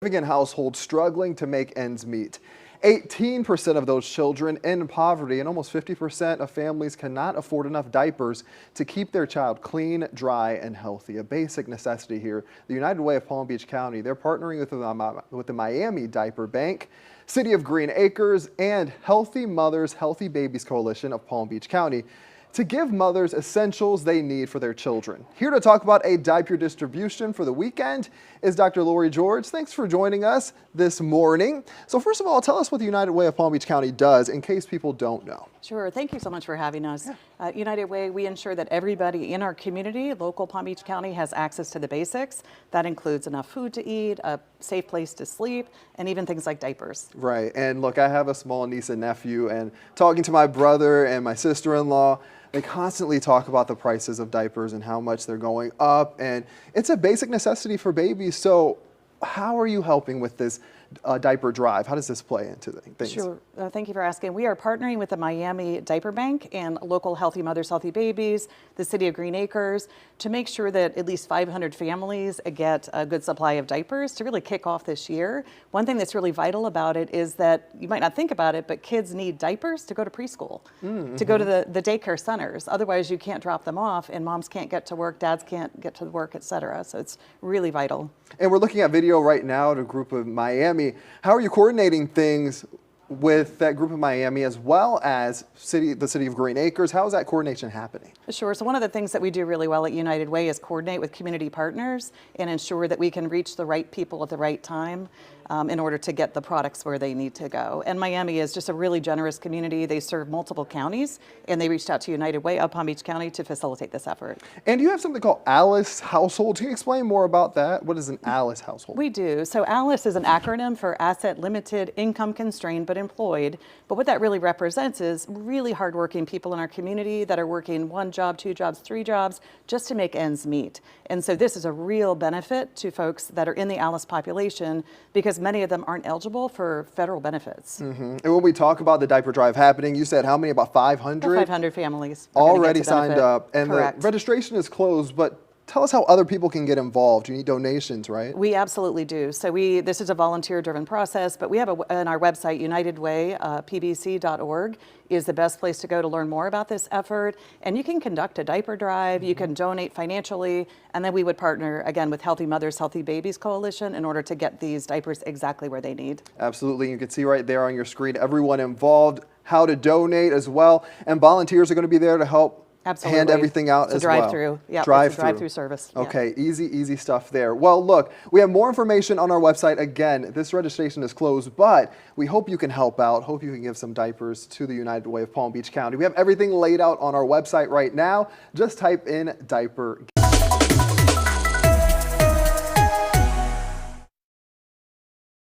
living in households struggling to make ends meet. 18% of those children in poverty and almost 50% of families cannot afford enough diapers to keep their child clean, dry, and healthy. A basic necessity here. The United Way of Palm Beach County, they're partnering with the Miami Diaper Bank, City of Green Acres, and Healthy Mothers, Healthy Babies Coalition of Palm Beach County to give mothers essentials they need for their children. Here to talk about a diaper distribution for the weekend is Dr. Lori George. Thanks for joining us this morning. So first of all, tell us what the United Way of Palm Beach County does in case people don't know. Sure. Thank you so much for having us. United Way, we ensure that everybody in our community, local Palm Beach County, has access to the basics. That includes enough food to eat, a safe place to sleep, and even things like diapers. Right. And look, I have a small niece and nephew, and talking to my brother and my sister-in-law, they constantly talk about the prices of diapers and how much they're going up, and it's a basic necessity for babies. So how are you helping with this diaper drive? How does this play into things? Sure. Thank you for asking. We are partnering with the Miami Diaper Bank and local Healthy Mothers, Healthy Babies, the City of Green Acres, to make sure that at least 500 families get a good supply of diapers to really kick off this year. One thing that's really vital about it is that you might not think about it, but kids need diapers to go to preschool, to go to the daycare centers. Otherwise, you can't drop them off, and moms can't get to work, dads can't get to work, etc. So it's really vital. And we're looking at video right now to a group of Miami. How are you coordinating things with that group of Miami as well as the City of Green Acres? How is that coordination happening? Sure. So one of the things that we do really well at United Way is coordinate with community partners and ensure that we can reach the right people at the right time in order to get the products where they need to go. And Miami is just a really generous community. They serve multiple counties, and they reached out to United Way of Palm Beach County to facilitate this effort. And you have something called ALICE Household. Can you explain more about that? What is an ALICE household? We do. So ALICE is an acronym for Asset Limited, Income Constrained, but Employed. But what that really represents is really hardworking people in our community that are working 1 job, 2 jobs, 3 jobs just to make ends meet. And so this is a real benefit to folks that are in the ALICE population because many of them aren't eligible for federal benefits. And when we talk about the diaper drive happening, you said how many? About 500? About 500 families already signed up. And Correct. The registration is closed, but tell us how other people can get involved. You need donations, right? We absolutely do. So this is a volunteer-driven process, but we have on our website, unitedwaypbc.org is the best place to go to learn more about this effort. And you can conduct a diaper drive, you can donate financially, and then we would partner, again, with Healthy Mothers, Healthy Babies Coalition in order to get these diapers exactly where they need. Absolutely. You can see right there on your screen everyone involved, how to donate as well, and volunteers are going to be there to help hand everything out as well. Drive-through. Yeah, drive-through service. Okay, easy stuff there. Well, look, we have more information on our website. Again, this registration is closed, but we hope you can help out. Hope you can give some diapers to the United Way of Palm Beach County. We have everything laid out on our website right now. Just type in diaper